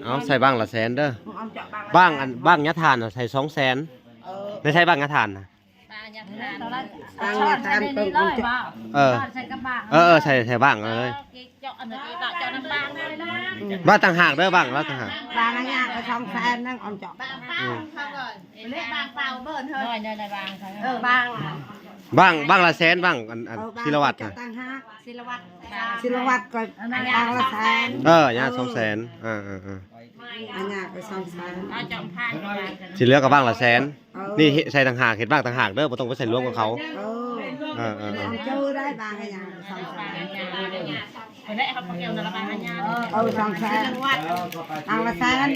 เอาใส่บ้างละแสนเด้อบ้างอันบ้างยะทานใส่200,000ไม่ใช่บ้างยะทานนะใส่บ้างเลยบ้างต่างหากเด้อบ้างแล้วต่างหากบางอันยากก็200,000นั่งออนเจาะเล็กบางเปล่าเบิ่นเฮ้ยบบ้างละแสนบ้างอันศิลวัตรนะศิลวัตรก็บางละแสนยา200,000อันยากก็200,000สิเหลือกับบ้างละแสนนี่ใส่ต่างหากเห็นบ้างต่างหากเด้อบ่ต้องไปใส่รวมกับเขาเจ้าได้บางอันยาก200,000ได้ครับเกี่ยวกับบ้างอันยาก200,000บางละแสน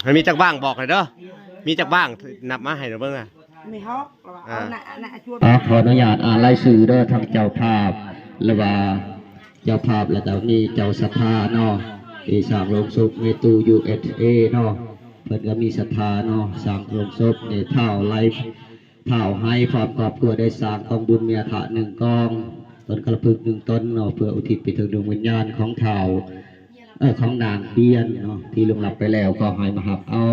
มันมีจักบ้างบอกเลยเด้อมีจักบ้างนับมาให้เด้อเบิ่งอ่ะมีฮอกขออนุญาตอ่านรายชื่อเด้อทางเจ้าภาพหรือว่าเจ้าภาพและเจ้านี่เจ้าศรัทธาเนาะที่สร้างโรงศพเมตู USA เนาะเพิ่นก็มีศรัทธาเนาะสร้างโรงศพในเท่าไลฟ์เท่าให้พร้อมครอบครัวได้สร้างกองบุญเมียถะ1กองต้นกระพึก1ต้นเนาะเพื่ออุทิศไปถึงดวงวิญญาณของเท่าของนางเบียนเนาะที่ลงหลับไปแล้วก็ให้มาหับเอา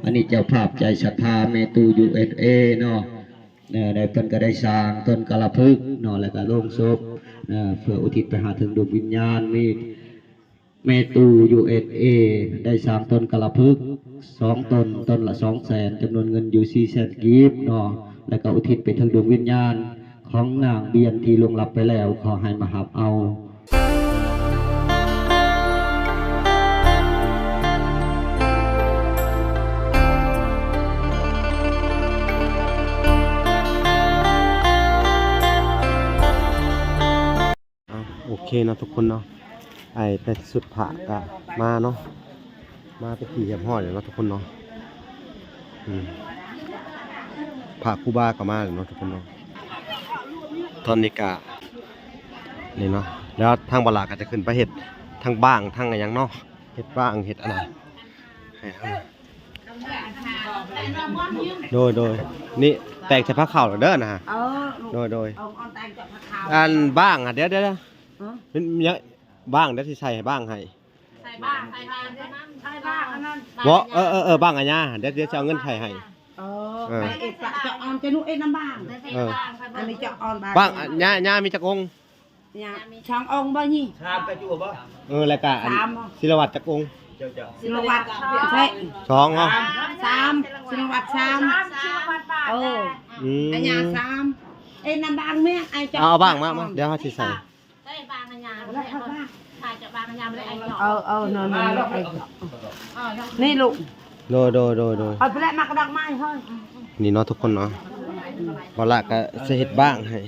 อันนี้เจ้าภาพใจศรัทธาเมตู USA เนาะได้เพิ่นก็ได้สร้างต้นกระพึกเนาะแล้วก็โรงศพเพื่ออุทิศไปหาถึงดวงวิญญาณมีเมตู USA ได้สร้างต้นกระพึก2ต้นละ200,000จำนวนเงินอยู่400,000กีบเนาะแล้วก็อุทิศไปถึงดวงวิญญาณของนางเบียนที่ลงหลับไปแล้วขอให้มาหับเอาโอเคเนาะทุกคนเนาะไปสุดผะกะมาเนาะมาไปขี่แหมห่อเดี๋ยวเนาะทุกคนเนาะผะคูบาก็มาเดี๋ยวเนาะทุกคนเนาะตอนนี้กะนี่เนาะแล้วทางบลาก็จะขึ้นไปเห็ดทางบ้างทางอะไรอย่างเนาะเห็ดบ้างเห็ดอะไรโดยนี่แตกใส่ผ้าขาวเด้อนะฮะโดยอันบ้างอ่ะเดี๋ยวเป็นเยอะบ้างเดี๋ยวที่ใส่ให้บ้างให้ใส่บ้างอันนั้นบ้างอันนี้เดี๋ยวจะเอาเงินไข่ให้ไปเอกจะออนจะนุ่น้ำบ้างอันนี้จะออนบ้างย่ามีจักองช่างองบ่นี่ชามกระจูบ่รายการศิลวัตรจักองศิลวัตรใช่2เหรอ3ศิลวัตร3อันยา3น้ำบ้างแม่ไอจะเอาบ้างมาเดี๋ยวเขาจะใส่บางอันยาแล้วถ่ายจากบางอันยาไม่ได้ไอเจาะนี่ลูกโดยเอาไปแล้วมากระดอกไม้เฮ้ยนี่เนาะทุกคนเนาะพอละก็จะเห็ดบ้างให้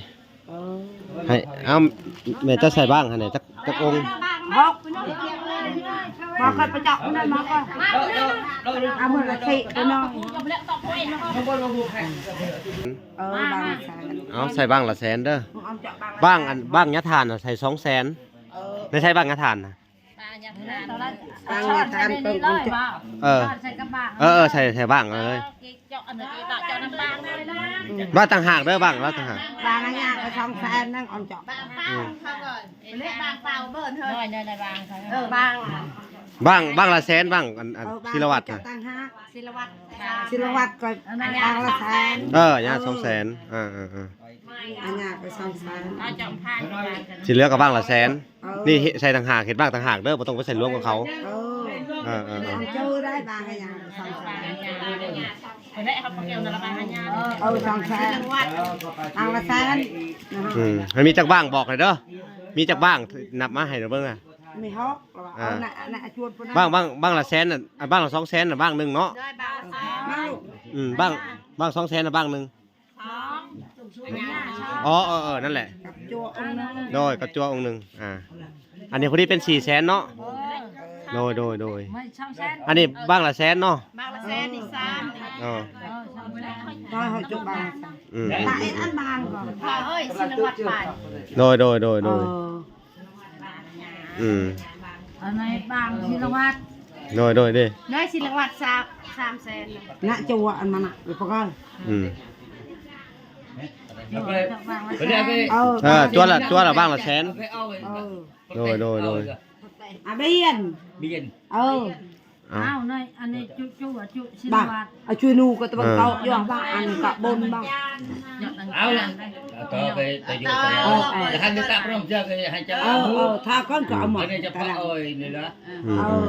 เอาแม่จะใส่บ้างให้จักองมาค่อยไปเจาะนั่นมาก็เอามือละสิไปน้องเอาใส่บ้างละแสนเด้อบ้างอันบ้างยะทานใส่200,000ไม่ใช่บ้างยะทานนะใส่บ้างเลยบ้างต่างหากเด้อบ้างแล้วต่างหากบางอันยากก็200,000นั่งออนเจาะเล็กบางเปล่าเบิ่นเฮ้ยบ้างละแสนบ้างอันศิลวัตรนะศิลวัตรก็บางละแสนยา200,000อันยากก็200,000สิเหลือกับบ้างละแสนนี่ใส่ต่างหากเห็นบ้างต่างหากเด้อบ่ต้องไปใส่รวมกับเขาเจ้าได้บางอันยาก200,000ได้ครับเกี่ยวกับบ้างอันยาก200,000บางละแสนมันมีจักบ้างบอกเลยเด้อมีจักบ้างนับมาให้เด้อเบิ่งอ่ะมีฮอกบ้างละแสนน่ะบ้างละ200,000น่ะบ้างนึงเนาะบ้าง200,000น่ะบ้างนึงนั่นแหละโดยกับจัวองค์นึงอันนี้พอดีเป็น400,000เนาะโดยอันนี้บ้างละแสนเนาะบ้างละแสนอีก3ได้จุบางอันบางก่อนเฮ้ยศิลวัตรไปโดยอันไหนบางศิลวัตรโดยดิได้ศิลวัตร300,000นะจัวอันมันหรือเปล่าจัวละบ้างละแสนโดยเบียน อ่ะ อ้าวในอันนี้จุชิน บ้า วัตร เอาช่วยนูก็ตะบันเกาย่องบ้าอันกะบนบ้าง เอาละต่อไปแต่อยู่ไปแล้วท่านจะตักพร้อมเจอกันให้เจ้า ถ้าก้อนก็เอาหมด อันนี้จะพักเอ้ยนี่ละ อืม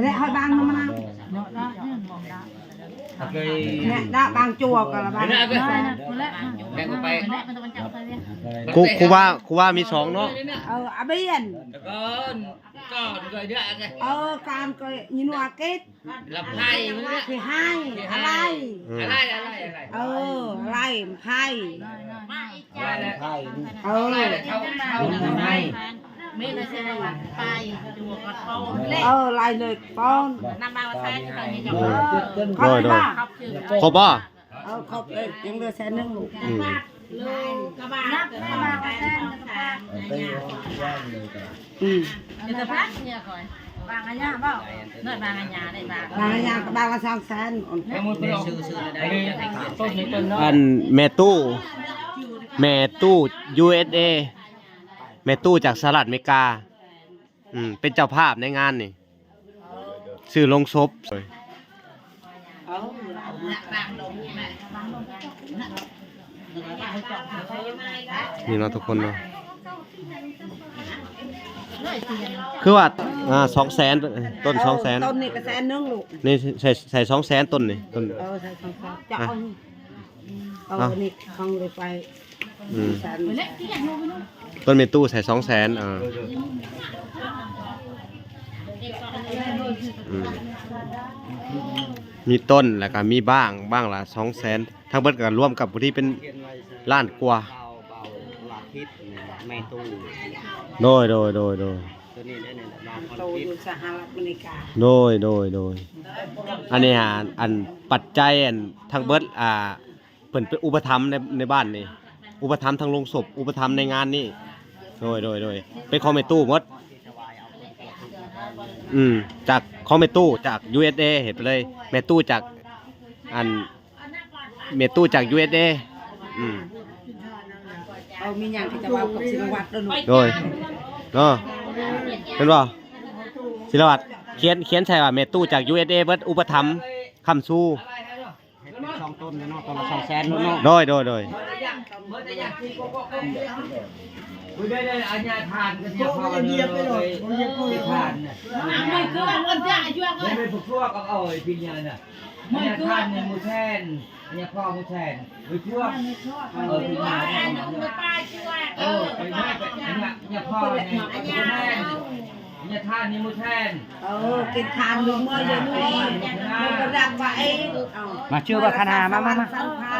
และให้บางน้ำมัน เนาะได้เนี่ยมองได้ เคย เนี่ยได้บางจัวกันละบาง ได้ก็ ได้นะคนแรก แบ่งไป คนแรกมันต้องจับไปเนี่ย ครูว่ามีสองเนาะ อาเบียน แล้วก็ก็เยอะไง การก็ยินว่าเกต ละไพ่มันเนี่ย ที่ให้อะไร อะไร อะไรไพ่ อะไร เขา ไม่ได้ใช่ว่าไปดูกระท้อง ลายเลยป้อน นำมาแซ่ไปนี่จัง เขาไปบ้า ครบป่ะ เขาเลยยังเหลือแสนนึงลูก อืม กระบะนับมาแซ่จะจะพักเนี่ยคอยบางอันยาเปล่าเนื้อบางอันยาได้บาง บางอย่างก็บางละ200,000 มันเป็นซื้อได้ต้นนี้ต้นน้อย อันแม่ตู้ USA แม่ตู้จากสหรัฐอเมริกาเป็นเจ้าภาพในงานนี่ซื้อลงศพนี่เนาะทุกคนเนาะคือว่า200,000ต้น200,000 ต้นนี่ก็แสนนึงลูก นี่ใส่200,000ต้นนี่ต้น ใส่200,000จะเอานี่ของเลยไป อืม แสน ต้นเมตู้ใส่200,000มีต้นแล้วก็มีบ้างละ200,000ทั้งเบิดก็รวมกับผู้ที่เป็นล้านกว่า ลาทิศแม่ตู้ โดย ตัวนี้ได้เนี่ยลาคอน โต ทิ อ ศ ยู่สหรัฐอเมริกา โดยอันนี้อันปัจจัยอันทั้งเบิดเพิ่นเป็นอุปถัมภ์ในบ้านนี่อุปถัมภ์ทั้งโรงศพอุปถัมภ์ในงานนี่โดยเป็นของแม่ตู้หมดจากของแม่ตู้จาก USA เห็นไปเลยแม่ตู้จากแม่ตู้จาก USA มีอย่างที่จะว่ากับศิลวัตรด้วยลูก โดยเนาะเป็นบ่ศิลวัตรเขียนใช่ว่าแม่ตู้จาก USA เบิดอุปถัมภ์คำสู้ 2 ต้นเนาะต้นละ200,000เนาะ โดย คุยได้อันยาทานกันเนี่ยพอเยียบไปเลยทานเนี่ย ไม่คือมันจะช่วยกัน ไม่พวกเอาเอาไอ้พิญญาน่ะอันยาทานเนี่ยมูแทนอันยาพ่อมูแทนไปพวกพิญญาเนี่ยไปไม่ไปอันยาพ่อเนี่ยมูแทนอันยาทานนี่มูแทน กินทานลุงเมื่อเย็นนี่มันก็ดักไว้ มาชื่อว่าคณามา สัมภา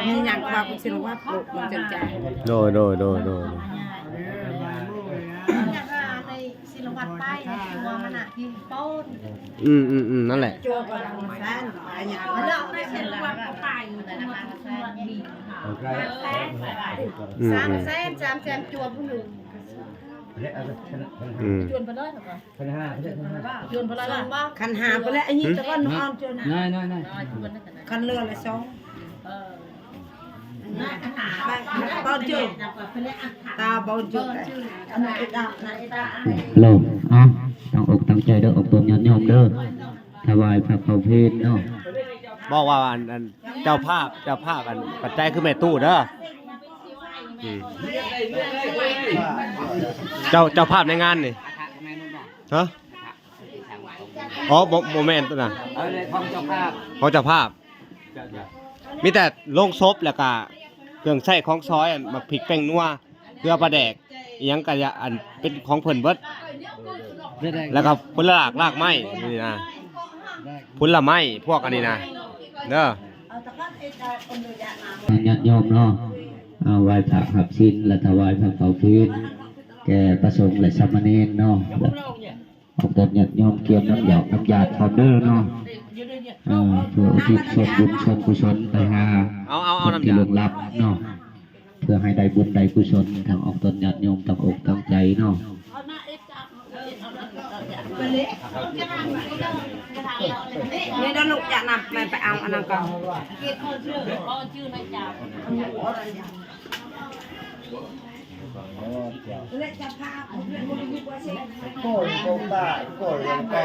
มีอย่างว่ากับศิลวัตรลูกมันจังใจ โดย ศิลวัตรไปตัวมันอ่ะกินป้น นั่นแหละ จัวก็ดังแสนอะไรอย่าง แล้วไม่ศิลวัตรก็ไปแต่ละมันแซ่บดี300,000จวนผู้หนึ่งจวนไปเลยหรอจวนไปเลยบ้าง คันหาไปแล้วอันนี้จะก็นอนจน น้อย คันเรือละ2บอลจุตาบอลจุอันนั้นดาโลมตั้งอกตั้งใจเด้ออบรมญาติโยมเด้อถวายพระเขาเพลเนาะ บอกว่าอันเจ้าภาพอันปัจจัยคือแม่ตู้เด้อเจ้าภาพในงานนี่ฮะอ๋อโมเมนต์น่ะ เอาเลยของเจ้าภาพ ของเจ้าภาพมีแต่โรงศพแล้วก็เครื่องใช้ของซอยมาพริกแป้งนัวเกลือปลาแดกอิหยังก็อันเป็นของเพิ่นเบิดแล้วก็ผลรากไม้นี่นะผลไม้พวกอันนี้นะเด้อ ญาติโยมเนาะเอาไหว้พระหับศีลและถวายพระเขาเพลแก่ประสงค์และสามเณรเนาะเอาตนญาติโยมเกี่ยวน้ำหยอกน้ำยาเขาเด้อเนาะเพื่ออุทิศส่วนบุญส่วนกุศลไปหา เอา คน น้ำ ที่ ยา ล่วงลับเนาะเพื่อให้ได้บุญได้กุศลทางออกตนญาติโยมตั้งอกตั้งใจเนาะ นี่ด้านลูกจะนำไปเอาอันนั้นก่อน ชื่อไม่จับ โก้โก้ตาโก้ยังไง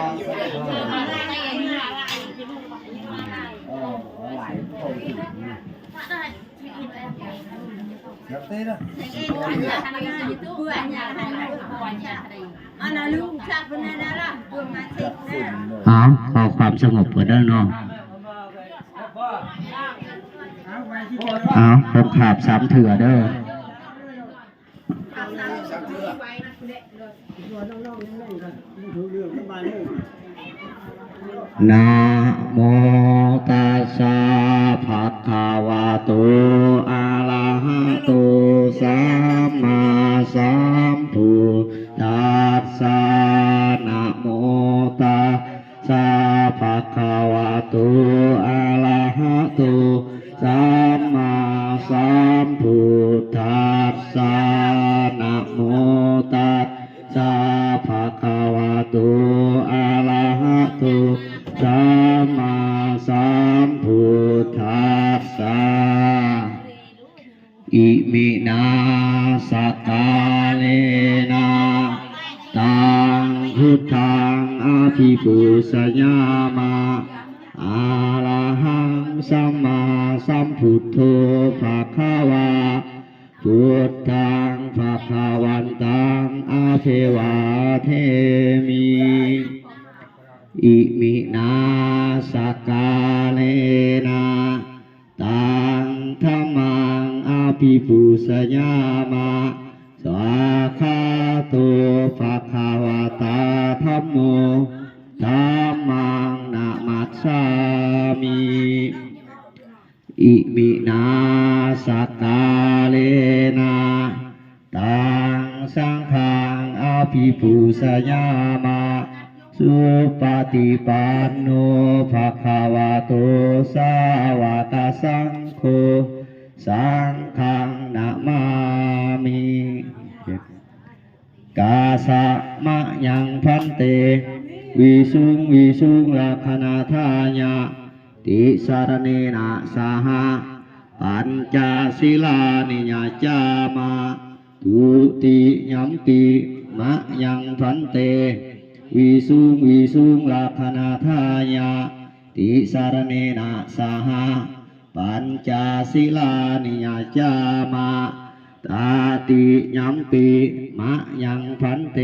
หลายคนนับเต้นะ เอาขอความสงบก่อนเด้อน้องเอาผมขาบ3 เถื่อเด้อนะโมตัสสะภะคะวะโตอะระหะโตสัมมาสัมพุทธัสสะนะโมตัสสะภะคะวะโตอะระหะโตสัมมาสัมพุทธัสสะนะโมตัสสะภะคะวะโตอะระหะโตสัมมาสัมพุทธัสสะอิมินาสกาเลนะตังพุทธังอภิปุสยามะอะระหังสัมมาสัมพุทโธภะคะวะพุทธังภะคะวันตังอาเทวาเทมิอิมินาสกาเลนะตังธัมมังอภิปุสยามะสวากขาโตภะคะวะตาธัมโมธัมมังนะมัสสามิอิมินาสกาเลนะตังสังฆังอภิปุสยามะสุปฏิปันโนภะคะวะโตสาวกสังโฆสังฆังนะมามิกาสะมะยังพันเตวิสุงลักขณาทายะติสารเนนะสหะปัญจศีลานิยจามะทุติยัมปิมะยังพันเตวิสุงลักขณาทายะติสารเนนะสหะปัญจศีลานิยจามะตาติยัมปิมะยังพันเต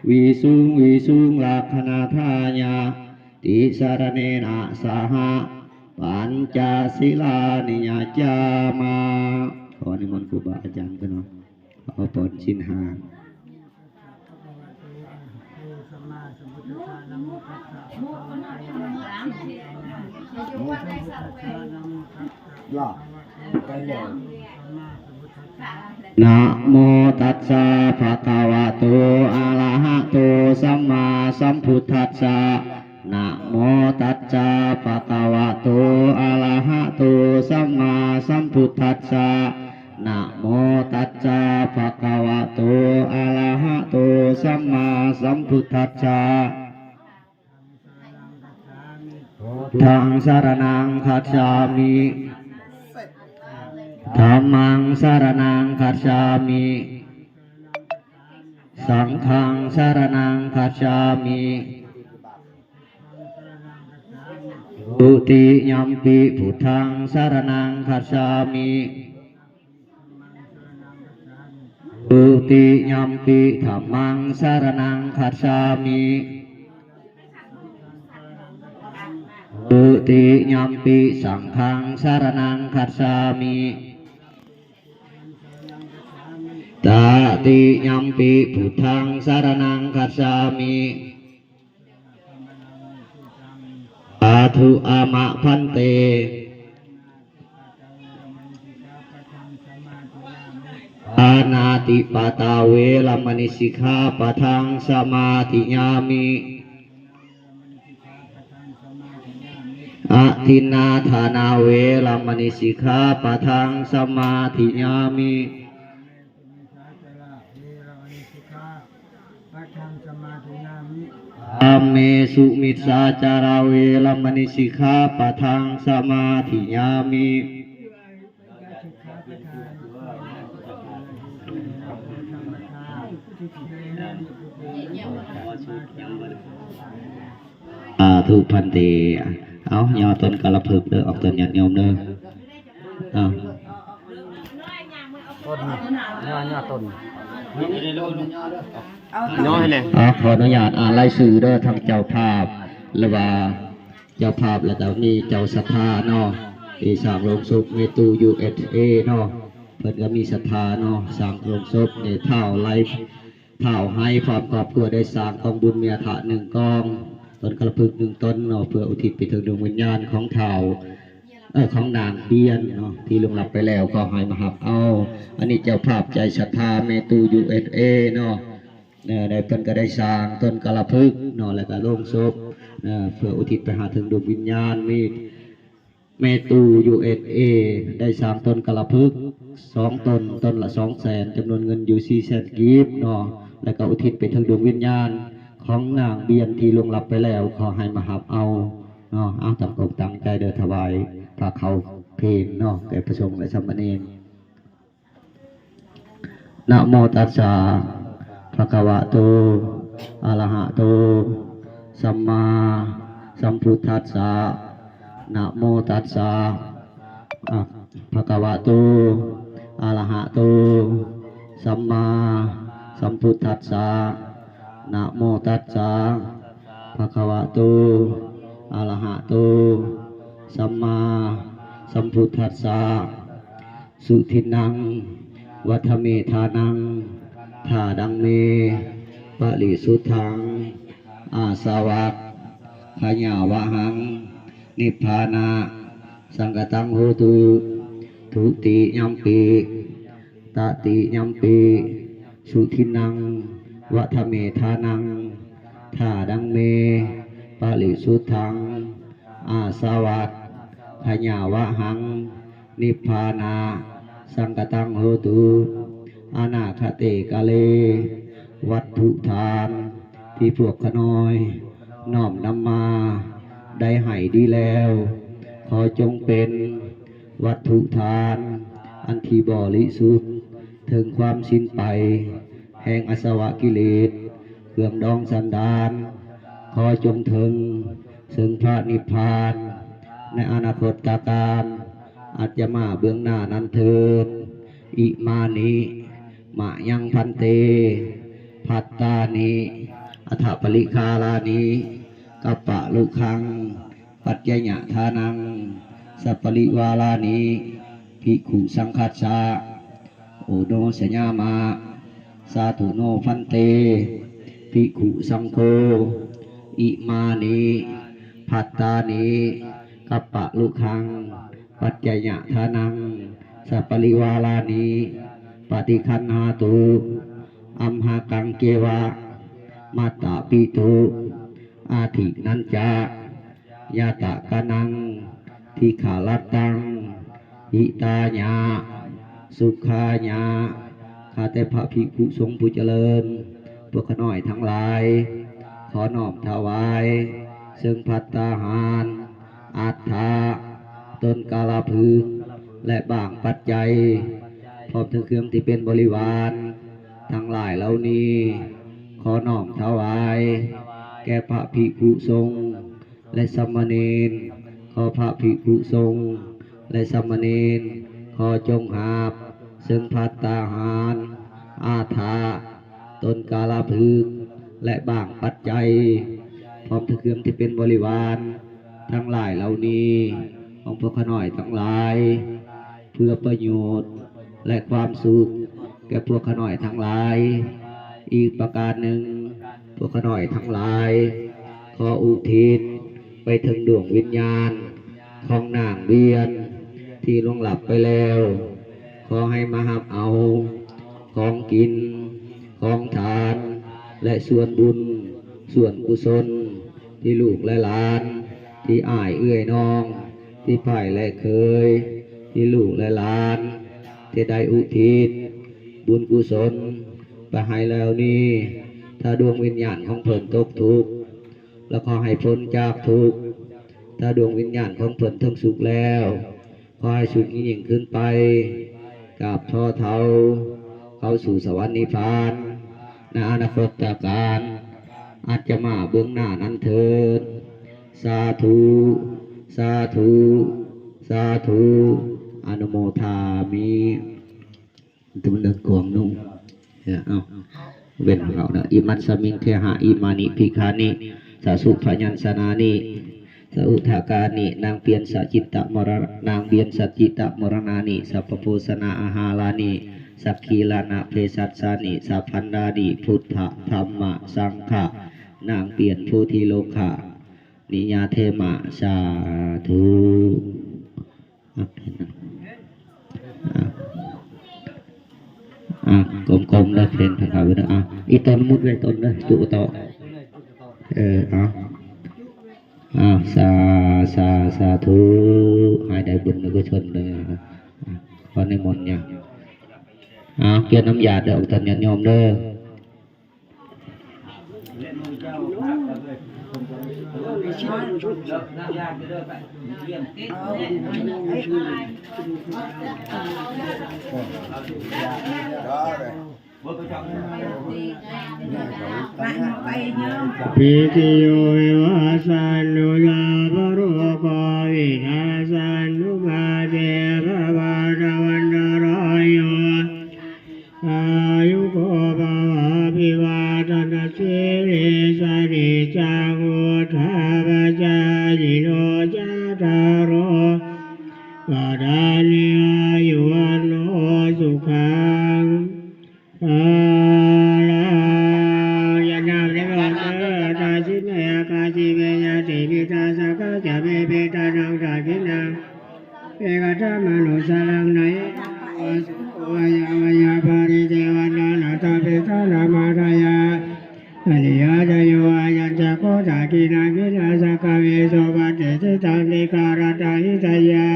วิสุงลักขณาทายะติสารเนนะสหะปัญจศีลานิยจามะขอนิมนต์ครูบาอาจารย์กันเนาะเอาปอนชิ้นหาหล่อไปเลย นะโมตัสสะภะคะวะโตอะระหะโตสัมมาสัมพุทธัสสะนะโมตัสสะภะคะวะโตอะระหะโตสัมมาสัมพุทธัสสะนะโมตัสสะภะคะวะโตอะระหะโตสัมมาสัมพุทธัสสะธังสรณังคัจฉามิธัมมังสรณังคัจฉามิสังฆังสรณังคัจฉามิทุติยัมปิพุทธังสรณังคัจฉามิทุติยัมปิธัมมังสรณังคัจฉามิทุติยัมปิสังฆังสรณังคัจฉามิตาติยัมปิพุทธังสรณังคัจฉามิอาทุอามะพันเตอานาติปตาเวรมณิสิกขาปะทังสมาธิยามิอะทินนาธานาเวรมณิสิกขาปะทังสมาธิยามิอัมเมสุมิสสาจาราเวรมณิสิกขาปะทังสมาธิยามิ ทุกพันตีเอายอต้นกระพึกเด้อออกต้นหยัดโยมเด้อเอา ต้นย่อต้น เอา ย่อให้แน่ ขออนุญาตอ่านรายชื่อเด้อทางเจ้าภาพหรือว่าเจ้าภาพแล้วก็มีเจ้าศรัทธาเนาะที่สร้างโรงศพเมตู USA เนาะเพิ่นก็มีศรัทธาเนาะสร้างโรงศพในเท่าไลฟ์เท่าให้พร้อมครอบครัวได้สร้างกองบุญเมียถะ1กองต้นกระพึก1ต้นเนาะเพื่ออุทิศไปถึงดวงวิญญาณของเท่าของนางเบียนเนาะที่ลงหลับไปแล้วก็ให้มาหับเอาอันนี้เจ้าภาพใจศรัทธาเมตู USA เนาะได้เพิ่นก็ได้สร้างต้นกระพึกเนาะแล้วก็โรงศพเพื่ออุทิศไปหาถึงดวงวิญญาณมีเมตู USA ได้สร้างต้นกระพึก2ต้นต้นละ 200,000 จำนวนเงินอยู่400,000กีบเนาะแล้วก็อุทิศไปถึงดวงวิญญาณของนางเบียนที่ลงหลับไปแล้วขอให้มาหับเอาเนาะเอาตั้งอกตั้งใจเดินถวายพระเขาเพลเนาะแก่พระสงฆ์และสามเณรนะโมตัสสะภะคะวะโตอะระหะโตสัมมาสัมพุทธัสสะนะโมตัสสะภะคะวะโตอะระหะโตสัมมาสัมพุทธัสสะนะโมตัสสะภะคะวะโตอะระหะโตสัมมาสัมพุทธัสสะสุทินังวัฏเมธานังธาดังเมปะริสุทธังอาสวัคขยาวะหังนิพพานาสังกตังโหตุทุติยัมปีตติยัมปีสุทินังวัฏเมธานังธาดังเมปะริสุทธังอาสวัคขยาวะหังนิพพานาสังกตังโหตุอนาคเตกาเลวัตถุทานที่พวกขน้อยน้อมนำมาได้ให้ดีแล้วขอจงเป็นวัตถุทานอันที่บริสุทธิ์ถึงความสิ้นไปแห่งอาสวะกิเลสเครื่องดองสันดานขอจงถึงซึ่งพระนิพพานในอนาคตการอาจจะมาเบื้องหน้านั้นเถิดอิมานิมายังพันเตภัตตานิอัฏฐปริคาลานิกัปปะลุคังปัจจยทานังสัพปริวาลานิภิกขุสังฆัสสะโอโนสญามาสาธุโนพันเตภิกขุสังโฆอิมานิภัตตานิกัปปะลุคังปัจจยทานังสัพปริวาลานิปฏิคันหาตุอัมหากังเกวะมาตาปิตุอาทินันจายาตะกานังทิขาลตังหิตาญาสุขาญาข้าแต่พระภิกขุสงฆ์ผู้เจริญพวกขน้อยทั้งหลายขอน้อมถวายซึ่งภัตตาหารอัฏฐาต้นกาลาพึกษ์และบางปัจจัยพร้อมทั้งเครื่องที่เป็นบริวารทั้งหลายเหล่านี้ขอน้อมถวายแก่พระภิกขุสงฆ์และสามเณรขอพระภิกขุสงฆ์และสามเณรขอจงหาบซึ่งภัตตาหารอาถาต้นกาลาพึกษ์และบางปัจจัยพร้อมทั้งเครื่องที่เป็นบริวารทั้งหลายเหล่านี้ของพวกขน้อยทั้งหลายเพื่อประโยชน์และความสุขแก่พวกขน้อยทั้งหลายอีกประการหนึ่งพวกขน้อยทั้งหลายขออุทิศไปถึงดวงวิญญาณของนางเบียนที่ล่วงหลับไปแล้วขอให้มาหับเอาของกินของทานและส่วนบุญส่วนกุศลที่ลูกและหลานที่อ้ายเอื้อยน้องที่พ่ายและเคยที่ลูกและหลานที่ได้อุทิศบุญกุศลไปให้แล้วนี้ถ้าดวงวิญญาณของเพิ่นตกทุกข์แล้วขอให้พ้นจากทุกข์ถ้าดวงวิญญาณของเพิ่นทั้งสุขแล้วขอให้สุขยิ่งขึ้นไปกับท่อเท้าเข้าสู่สวรรค์นิพพาน ในอนาคตการอาจจะมาเบื้องหน้านั้นเถิดสาธุสาธุสาธุอนุโมทามิตุนกวงนุ่งเอาเว้นเขาเนะอิมัตสมิงเทหะอิมานิภิกขานิสาสุพยัญชนะนิสอุทากานินางเปียนสัจจิตะมรณนางเบียนสัจจิตะมรณานิสัพพโพสนาอาหารานิสักขีลานะเพศัสสานิสัพพันดาดิพุทธธรรมะสังฆะนางเปลี่ยนโพธิโลกะนิยาเทมะสาธุกลมๆเลยเพลงทางเขาเลยอีตอนมุดไว้ตนเลยจุต่อสาธุให้ได้บุญในกุศลเลยขอในมนต์เนี่ยเกี่ยวน้ำยาเด้ออกตันยันยอมเด้อปิติโยวิวาสันนุลาภโรกวินาสันนุมาเดภวาตวันตรายโยอายุโกภวะภิวาทนาสิริสริจังอุทาปจายโนจัตตารโอวาดานิอายุวันโนสุขังจะเบตานังตาจินังเอกธรรมโนสารังนัยวายาภาริเทวนานาตาปิตานามาทายาอนิยาจโยอายัญจโกตากินากินาสกเวโสวัตเตตันติการตาหิตายา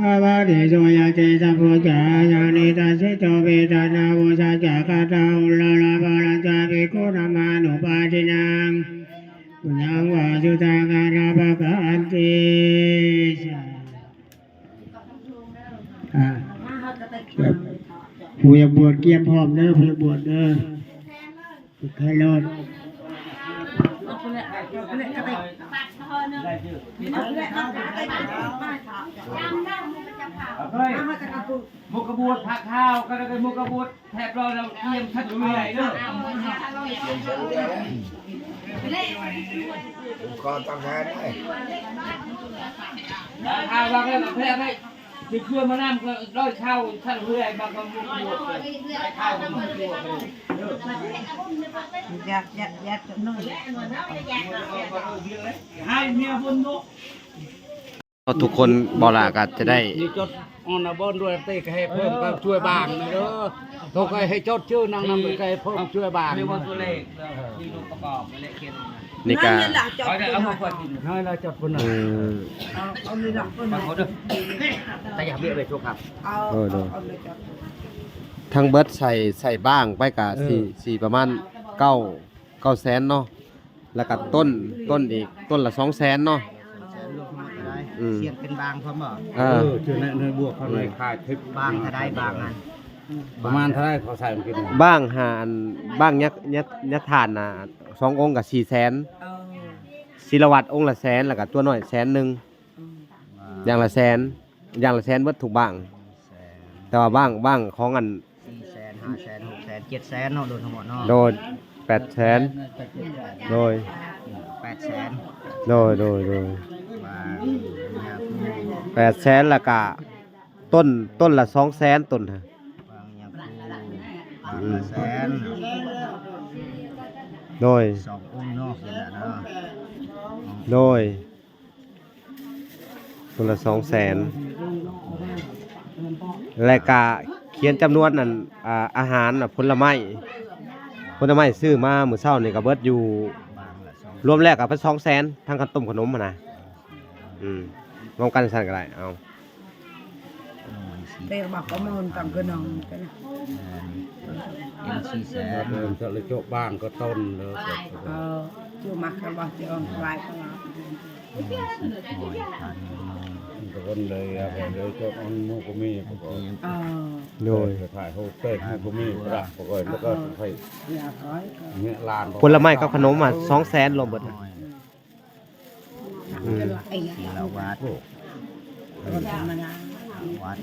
อาบาเดโสยเตสัพพจายานิตัสสิโตเวตานาโวสัจจกตาอุลลาภารัญจาภิกขุนามานุปาทินังยังวาจุตาการาภกันติผู้อยากบวชเกียมพร้อมเด้อผู้อยากบวชเด้อใครรอดมุกบวชผักข้าวก็ได้มุกบวชแทบเราเตรียมขัดเรื่อยเด้อก็ต้องการได้ข้าวบางเรื่องแพ้ไม่จะช่วยมานั่งก็ร้อยข้าวขัดเรื่อยบางก็มุกบวชข้าวก็มุกบวชยัดหน่อยให้เมียคนดูทุกคนบอลาก็จะได้นี่จดออนบอลด้วยเตะให้เพิ่มก็ช่วยบางนะเด้อทุกให้จดชื่อนางนำไปเพิ่มช่วยบางนี่ว่าตัวเลขที่ลูกประกอบเลขเขียนนี่ก็เอามาคนให้เราจดคนน่ะเอานี่หลักคนบางคนเด้อแต่อยากเบี้ยไปช่วงครับทางเบิร์ดใส่บ้างไปกับสี่ประมาณ9 แสนเนาะแล้วก็ต้นอีกต้นละ2 แสนเนาะเสียงเป็นบางพร้อมบ่ชื่อในบวกเขาเลยขายทิพบางถ้าได้บางอันประมาณเท่าไรเขาใส่มันกินบ้างหานบ้างยัดทานน่ะ2 องค์กับ4 แสนศิลวัตองค์ละ1 แสนแล้วก็ตัวน้อย1 แสนอย่างละ1 แสนเบิดถูกบ้างแต่ว่าบ้างของอัน4 แสน5 แสน6 แสน7 แสนเนาะโดนทั้งหมดเนาะโดน8 แสนโดย8 แสนโดย8 แสนแล้วก็ต้นละ2 แสนต้นฮะแสนโดย2 องค์เนาะเห็นแล้วเนาะโดยต้นละ2 แสนแล้วก็เขียนจำนวนนั่นอาหารผลไม้ซื้อมามื้อเช้านี่ก็เบิดอยู่รวมแล้วก็เป็น2 แสนทั้งขนมขนมนะรวมกันสั่นก็ได้เอาเตะบักก็มันตังก็นองกัน4 แสนจะเลยโจบ้างก็ต้นเลยจู่มักก็บ่จะออนไลน์ก็ คนเลยเลยจดอันมุกมีก็ โดย ถ่ายโฮเต้ให้ก็มีประก็แล้วก็ไปเนี่ยลาน ผลไม้กับขนมอ่ะ200,000รวมเบิดน่ะอืม ศิลวัตรวัด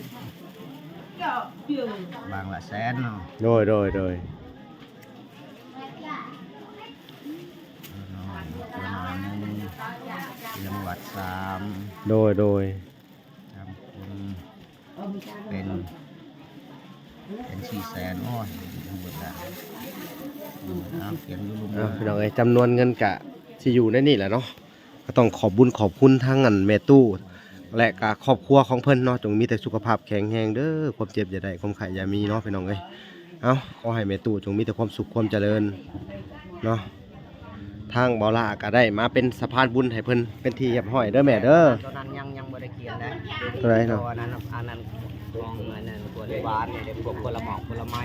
บางละแสนเนาะ โดย ตัวน้อยนึงเรียงวัด3 โดย ทำคนเป็น400,000โอ้ยทั้งหมดอ่ะเขียนอยู่ลุม เอาพี่น้องเอ้ยจำนวนเงินกะที่อยู่ในนี่แหละเนาะก็ต้องขอบบุญขอบคุณทั้งอันแม่ตู้และกะครอบครัวของเพิ่นเนาะจงมีแต่สุขภาพแข็งแรงเด้อความเจ็บอย่าได้ความไข้อย่ามีเนาะพี่น้องเอ้ยเอาขอให้แม่ตู้จงมีแต่ความสุขความเจริญเนาะทางเบาลาก็ได้มาเป็นสะพานบุญให้เพิ่นเป็นที่เรียบร้อยเด้อแม่เด้อ ตอนนั้นยังบ่ได้เขียนได้ ตัวไหนเนาะ อันนั้นของอันนั้นตัวในบ้านเนี่ยเดี๋ยวพวกผลไม้ผลไม้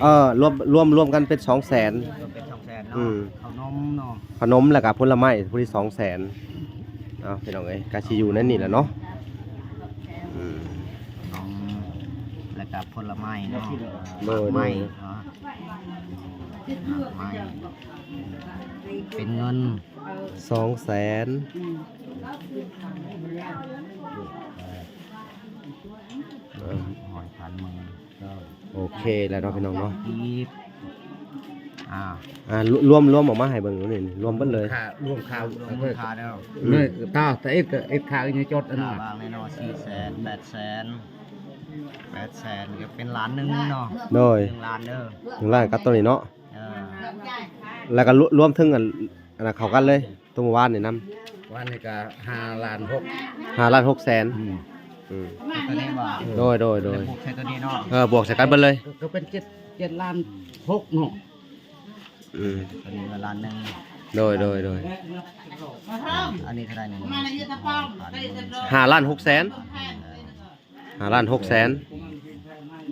รวมกันเป็น 200,000 ก็เป็น200,000 อื เนาะ ม ขนมเนาะ ขนมแล้วก็ผลไม้ผู้ที่200,000เอาพี่น้องเอ้ยก็สิอยู่ในนี่แหละเนาะอืม ขนมแล้วก็ผลไม้เนาะ โดย ไม้เนาะไม้เป็นเงิน 200,000 หอยพันมือ โอเคแล้วเนาะพี่น้องเนาะ กีบรวมออกมาให้เบิ่งดูนี่รวมเบิดเลย ค่ารวมข้าว รวมค่าแล้ว เนี่ยตาแต่เอ็ดข้าวนี่จดอัน ค่า น่ะ บางในเนาะ400,000 800,000ก็เป็นล้านหนึงเนาะ โดย 1 ล้านเด้อ 1ล้านกับตัวนี้เนาะ เออ แล้วก็รวมถึงอันนั้นเข้ากันเลยตัวเมื่อวานนี่นำ วันนี้ก็5 ล้าน 5ล้าน6แสน 6 ตัวนี้บ่ โดย แล้วพวกใช้ตัวนี้เนาะ บวกใส่กันเบิดเลย ก็เป็น7 ล้าน 6เนาะ อืม ตัวนี้ล้านหนึง โดย อันนี้เท่าไหร่เนี่ย 5ล้าน6แสน5ล้าน6แสน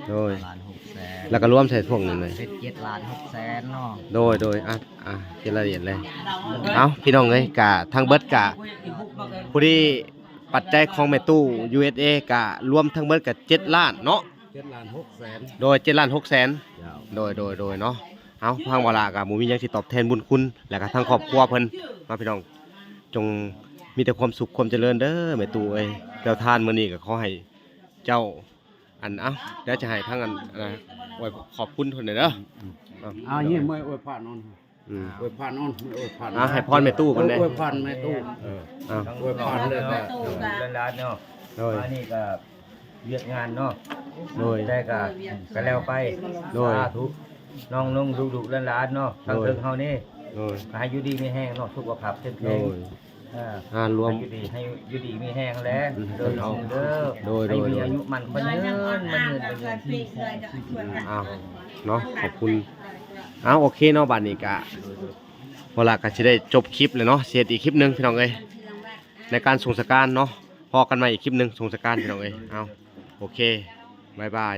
โดย ล้าน600,000 แล้วก็รวมใส่พวกนั้นเลย เป็น7 ล้าน 600,000เนาะ โดยเขียนรายละเอียดเลยเอาพี่น้องเอ้ยกะทางเบิดกะผู้ที่ปัจจัยของแม่ตู้ USA กะรวมทั้งเบิดกะ7ล้านเนาะ 7 ล้าน 6 แสน โดย7ล้าน6แสนโดยเนาะเอาทางเวลากะหมู่มีหยังสิตอบแทนบุญคุณแล้วก็ทางครอบครัวเพิ่นมาพี่น้องจงมีแต่ความสุขความเจริญเด้อแม่ตู้เอ้ยเจ้าทานมื้อนี้ก็ขอให้เจ้าเดี๋ยวจะให้ทางไว้ขอบคุณเพิ่นหน่อยเด้อ อ้าวนี่ไม่อวยพรนน อวยพรนนอวยพร ให้พรแม่ตู้เพิ่นเด้ อวยพรแม่ตู้อวยพรเลยก็ ล้านเนาะ โดย อันนี้ก็เวียกงานเนาะ โดย แต่ก็แล้วไป โดย สาธุน้องนุ่งดุๆล้านๆเนาะทางเทิงเฮานี่ โดย ก็ให้อยู่ดีมีแห้งเนาะสุขภาพเข้ม โด แข็ง ยรวม ให้อยู่ดีมีแห้งแล้วเดินเอาเด้อ โดย ให้มีอายุมันคนยืนมันยืน อ้าวเนาะขอบคุณโอเคเนาะบัดนี้กะเวลาก็สิได้จบคลิปเลยเนาะเสียอีกคลิปหนึงพี่น้องเอ้ยในการส่งสการเนาะพอกันใหม่อีกคลิปหนึงส่งสการพี่น้องเอ้ยโอเคบ๊ายบาย